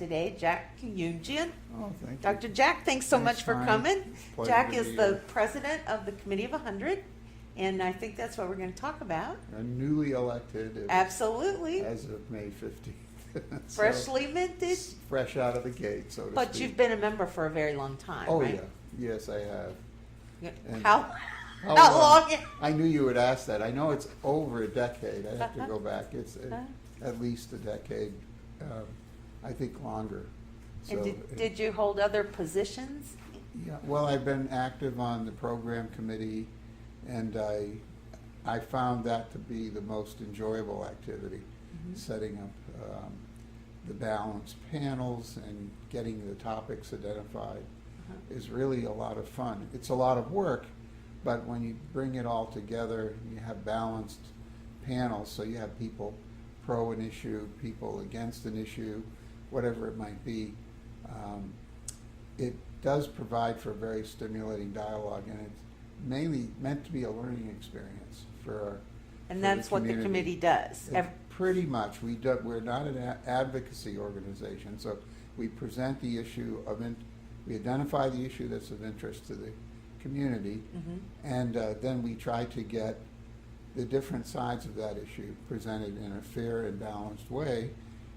today, Jack Kooyoomjian. Oh, thank you. Dr. Jack, thanks so much for Connie. coming. Pleasure Jack to is be the here. president of the Committee of 100, and I think that's what we're going to talk about. Newly elected Absolutely. as of May 15th. So, Freshly minted, fresh out of the gate, so to but speak. you've been a member for a very long time, Oh, right? yeah. Yes, I have. Yeah. And How how long? I knew you would ask that. I know it's over a decade. I have to go back. It's at least a decade. I think longer. And So, did you hold other positions? Yeah, well, I've been active on the program committee, and I found that to be the most enjoyable activity, setting up the balanced panels and getting the topics identified is really a lot of fun. It's a lot of work, but when you bring it all together, you have balanced panels, so you have people pro an issue, people against an issue, whatever it might be. It does provide for a very stimulating dialogue, and it's mainly meant to be a learning experience for And for that's what the community. committee does. Pretty much. We're not an advocacy organization, so we present the issue we identify the issue that's of interest to the community, and then we try to get the different sides of that issue presented in a fair and balanced way,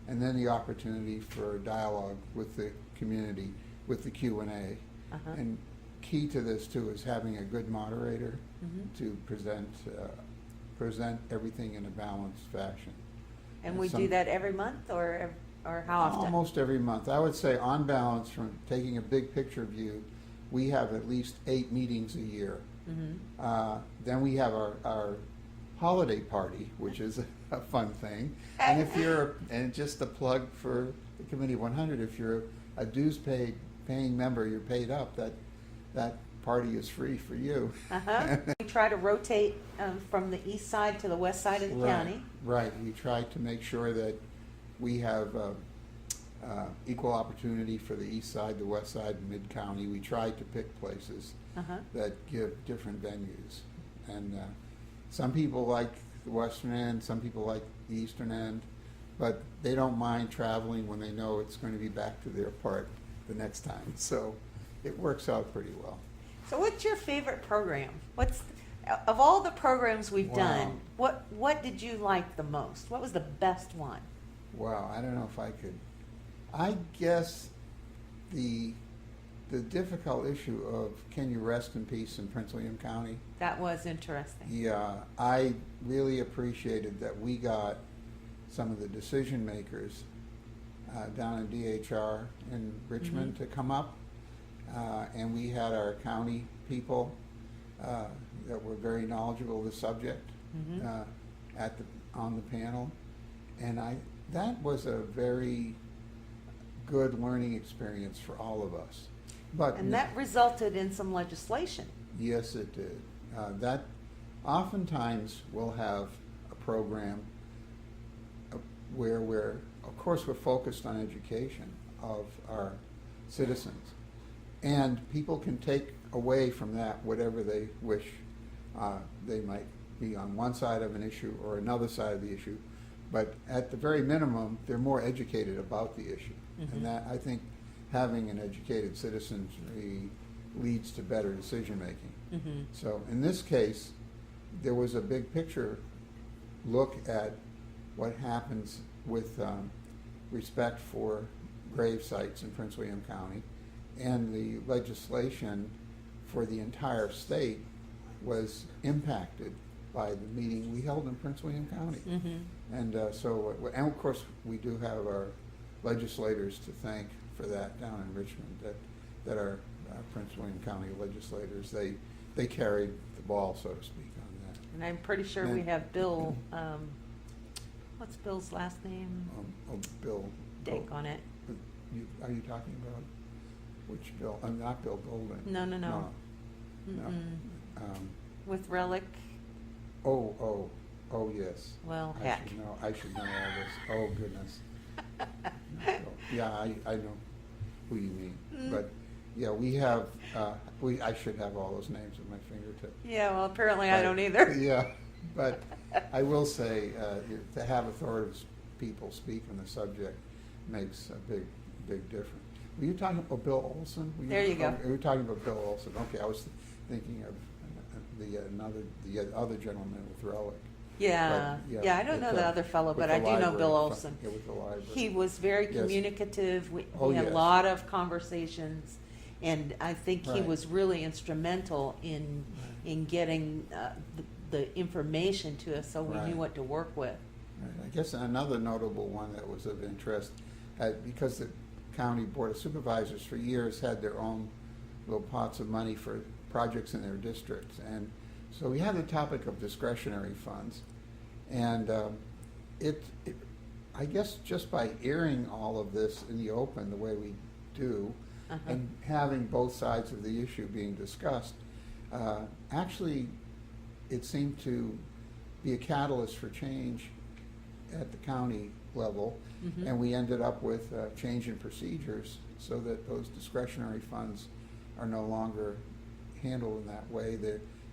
and then the opportunity for dialogue with the community with the Q&A. And key to this too is having a good moderator to present everything in a balanced fashion. And we do that every month, or how often? Almost every month. I would say on balance, from taking a big picture view, we have at least 8 meetings a year. Then we have our holiday party, which is a fun thing. And just a plug for the Committee of 100, if you're a dues paying member, you're paid up, that party is free for you. We try to rotate from the east side to the west side of the county. Right. We try to make sure that we have equal opportunity for the east side, the west side, and mid-county. We try to pick places that give different venues. And some people like the western end, some people like the eastern end, but they don't mind traveling when they know it's going to be back to their part the next time. So it works out pretty well. So what's your favorite program? Of all the programs we've done, what did you like the most? What was the best one? Wow, I don't know if I could. I guess the difficult issue of can you rest in peace in Prince William County? That was interesting. Yeah, I really appreciated that we got some of the decision makers down in DHR in Richmond to come up, and we had our county people that were very knowledgeable of the subject on the panel, and that was a very good learning experience for all of us. And that resulted in some legislation. Yes, it did. That oftentimes we'll have a program where of course, we're focused on education of our citizens, and people can take away from that whatever they wish. They might be on one side of an issue or another side of the issue, but at the very minimum, they're more educated about the issue. And that, I think, having an educated citizenry leads to better decision making. So in this case, there was a big picture look at what happens with respect for grave sites in Prince William County, and the legislation for the entire state was impacted by the meeting we held in Prince William County. And and of course, we do have our legislators to thank for that down in Richmond, that are Prince William County legislators. They carried the ball, so to speak, on that. And I'm pretty sure we have Bill, what's Bill's last name? Bill. Dink on it. Are you talking about which Bill? I'm not Bill Golden. No. No. With Relic. Oh, yes. Well, I heck. should know all this. Oh, goodness. Yeah, I know who you mean. But yeah, we have, I should have all those names at my fingertips. Yeah, well, apparently I don't either. Yeah, but I will say, to have authoritative people speak on the subject makes a big big difference. Were you talking about Bill Olson? There you go. You were talking about Bill Olson. Okay, I was thinking of the other gentleman with Relic. Yeah, But, yeah, I don't know the other fellow, but I do know Bill Olson. Yeah, with the library. He was very Yes. communicative. We Oh, had a yes. lot of conversations, and I think he Right. was really instrumental in getting the information to us, so we Right. knew what to work with. Right. I guess another notable one that was of interest, because the county board of supervisors for years had their own little pots of money for projects in their districts, and so we had the topic of discretionary funds, and I guess just by airing all of this in the open the way we do, and having both sides of the issue being discussed, actually it seemed to be a catalyst for change at the county level, and we ended up with a change in procedures so that those discretionary funds are no longer handled in that way.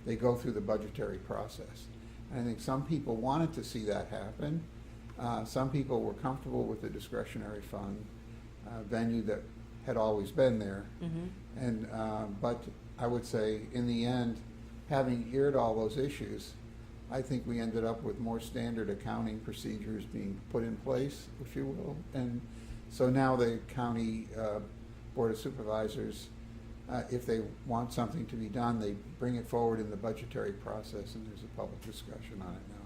They go through the budgetary process. And I think some people wanted to see that happen. Some people were comfortable with the discretionary fund venue that had always been there. And but I would say in the end, having aired all those issues, I think we ended up with more standard accounting procedures being put in place, if you will. And so now the county board of supervisors, if they want something to be done, they bring it forward in the budgetary process, and there's a public discussion on it now.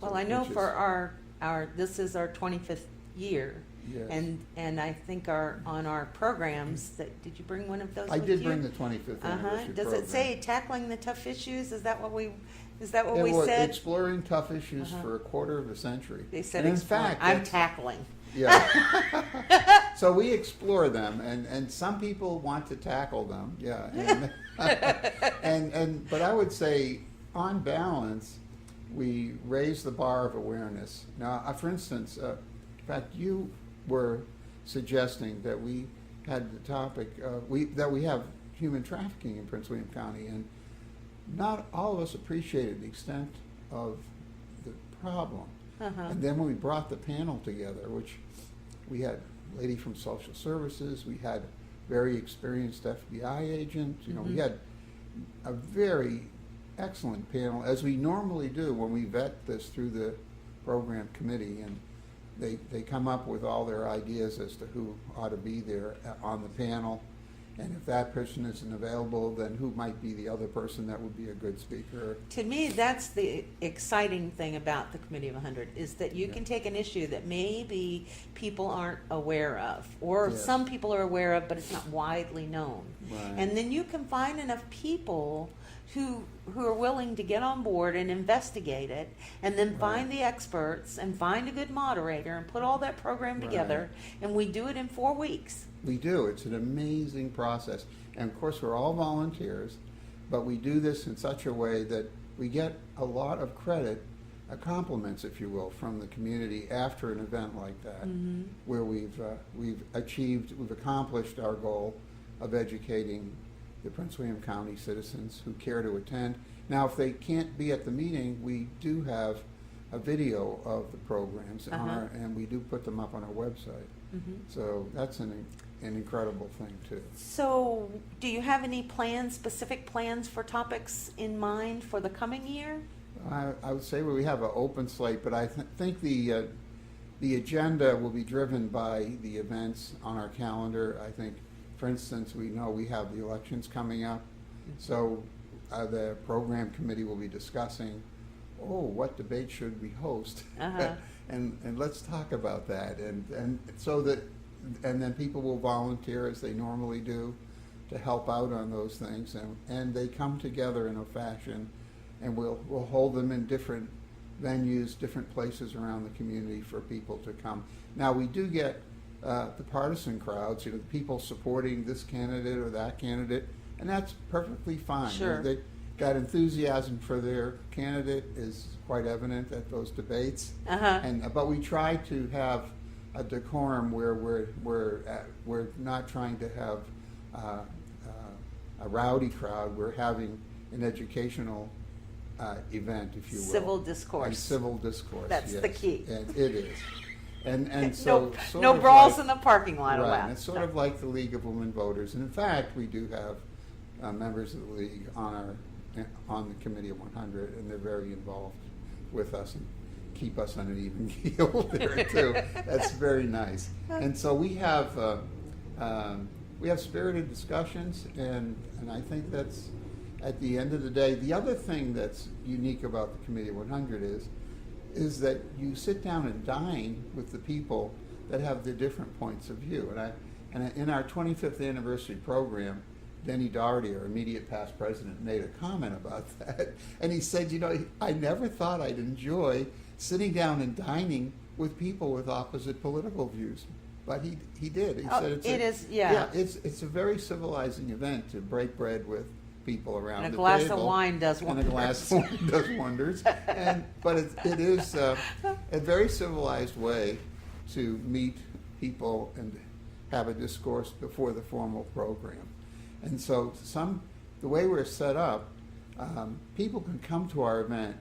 Well, So, I know which for is- our this is our 25th year, Yes. and I think on our programs that, did you bring one of those I with did you? bring the 25th anniversary Does program. it say tackling the tough issues? Is that what we It we was said? exploring tough issues for a quarter of a century. They said And in explore. fact, I'm that's- tackling. Yeah. So we explore them, and some people want to tackle them, yeah. But I would say, on balance, we raise the bar of awareness. Now, for instance, in fact, you were suggesting that we had the topic, that we have human trafficking in Prince William County, and not all of us appreciated the extent of the problem. And then when we brought the panel together, which we had a lady from social services, we had very experienced FBI agent, we had a very excellent panel, as we normally do when we vet this through the program committee, and they come up with all their ideas as to who ought to be there on the panel. And if that person isn't available, then who might be the other person that would be a good speaker? To me, that's the exciting thing about the Committee of 100, is that you can take an issue that maybe people aren't aware of, or Yes. some people are aware of, but it's not widely known. Right. And then you can find enough people who are willing to get on board and investigate it, and then find Right. the experts and find a good moderator and put all that program together, and we do it in 4 weeks. We do. It's an amazing process. And of course, we're all volunteers, but we do this in such a way that we get a lot of credit, compliments, if you will, from the community after an event like that, where we've accomplished our goal of educating the Prince William County citizens who care to attend. Now, if they can't be at the meeting, we do have a video of the programs, and we do put them up on our website. So that's an incredible thing too. So, do you have any plans, specific plans for topics in mind for the coming year? I would say we have an open slate, but I think the agenda will be driven by the events on our calendar. I think, for instance, we know we have the elections coming up, so the program committee will be discussing, what debate should we host? And let's talk about that, and so that, and then people will volunteer as they normally do to help out on those things, and they come together in a fashion, and we'll hold them in different venues, different places around the community for people to come. Now, we do get the partisan crowds, the people supporting this candidate or that candidate, and that's perfectly fine. Sure. They got enthusiasm for their candidate is quite evident at those debates, but we try to have a decorum where we're not trying to have a rowdy crowd. We're having an educational event, if you will. Civil discourse. A civil discourse. That's the yes. key. And it is. And No, so sort no of brawls like- in the parking lot Right, allowed. and it's sort of like the League of Women Voters, and in fact, we do have members of the league on the Committee of 100, and they're very involved with us and keep us on an even keel there too. That's very nice. And so we have spirited discussions, and I think that's at the end of the day. The other thing that's unique about the Committee of 100 is that you sit down and dine with the people that have the different points of view. And in our 25th anniversary program, Denny Doherty, our immediate past president, made a comment about that. And he said, I never thought I'd enjoy sitting down and dining with people with opposite political views. But he did. He said it's a very civilizing event to break bread with people around And the a glass table. of wine does wonders. And a glass of wine does wonders. But it is a very civilized way to meet people and have a discourse before the formal program. And so the way we're set up, people can come to our event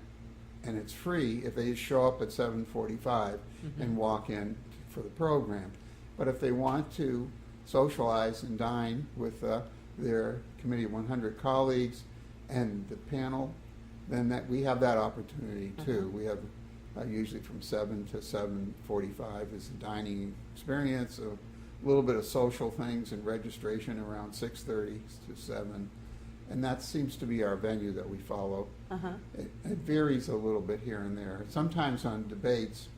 and it's free if they show up at 7:45 and walk in for the program. But if they want to socialize and dine with their Committee of 100 colleagues and the panel, then we have that opportunity too. We have usually from 7 to 7:45 is a dining experience, a little bit of social things and registration around 6:30 to 7. And that seems to be our venue that we follow. It varies a little bit here and there. Sometimes on debates,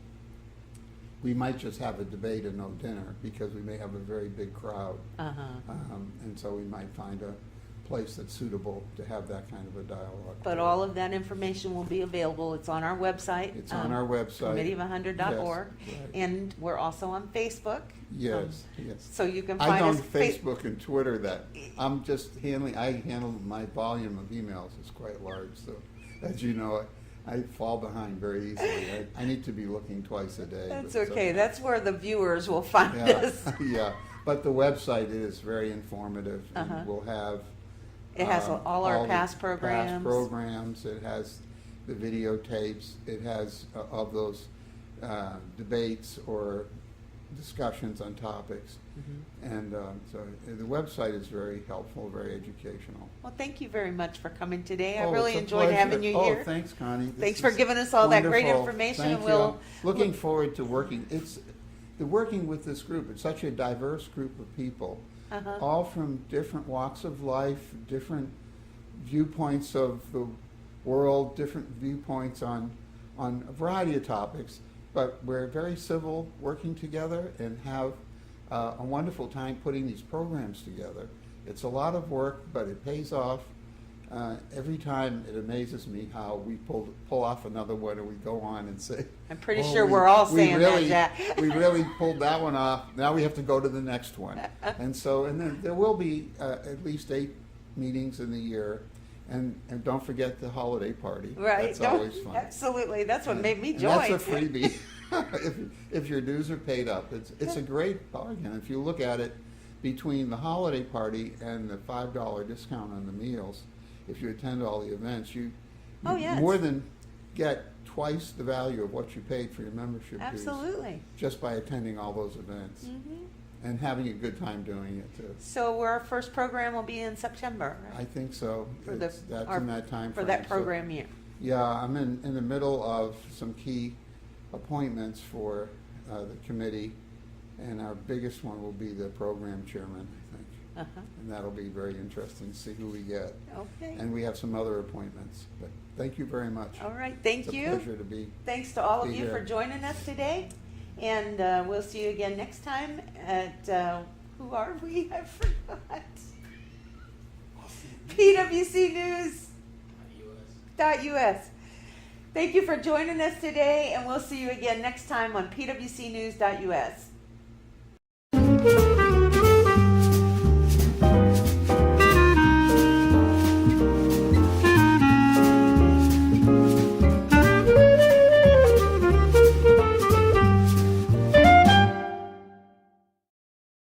we might just have a debate and no dinner because we may have a very big crowd. And so we might find a place that's suitable to have that kind of a dialogue. But all of that information will be available. It's on our website. It's on our website. Committeeof100.org. Yes, right. And we're also on Facebook. Yes. So you can I find don't us. Facebook and Twitter that. I'm just I handle my volume of emails is quite large. So as you know, I fall behind very easily. I need to be looking twice a day. That's but okay. That's where the viewers will find us. Yeah. But the website is very informative. And we'll have. It has all our the past programs. Past programs. It has the videotapes. It has of those debates or discussions on topics. And so the website is very helpful, very educational. Well, thank you very much for coming today. I Oh, really it's a enjoyed pleasure. having you here. Oh, thanks, Connie. This Thanks for is giving us all that great wonderful. information. Thank And you. we'll Looking forward to working. Working with this group. It's such a diverse group of people, all from different walks of life, different viewpoints of the world, different viewpoints on a variety of topics. But we're very civil, working together, and have a wonderful time putting these programs together. It's a lot of work, but it pays off. Every time it amazes me how we pull off another one, and we go on and say, I'm pretty sure we're all saying really, that, Jack. we really pulled that one off. Now we have to go to the next one. And then there will be at least 8 meetings in the year. And don't forget the holiday party. Right. That's always fun. Absolutely. That's what made me And join. that's a freebie. if your dues are paid up, it's a great bargain. If you look at it between the holiday party and the $5 discount on the meals, if you attend all the events, you more than get twice the value of what you paid for your membership dues. Absolutely. Just by attending all those events. And having a good time doing it too. So our first program will be in September, right? I think so. For That's in that time for frame. that program year. Yeah, I'm in the middle of some key appointments for the committee, and our biggest one will be the program chairman, I think. And that'll be very interesting to see who we get. Okay. And we have some other appointments. But thank you very much. All right. Thank you. It's a pleasure to be. Thanks to all of be you here. for joining us today. And we'll see you again next time at, who are we? I forgot. PWC News.us. Thank you for joining us today, and we'll see you again next time on PWC News.us.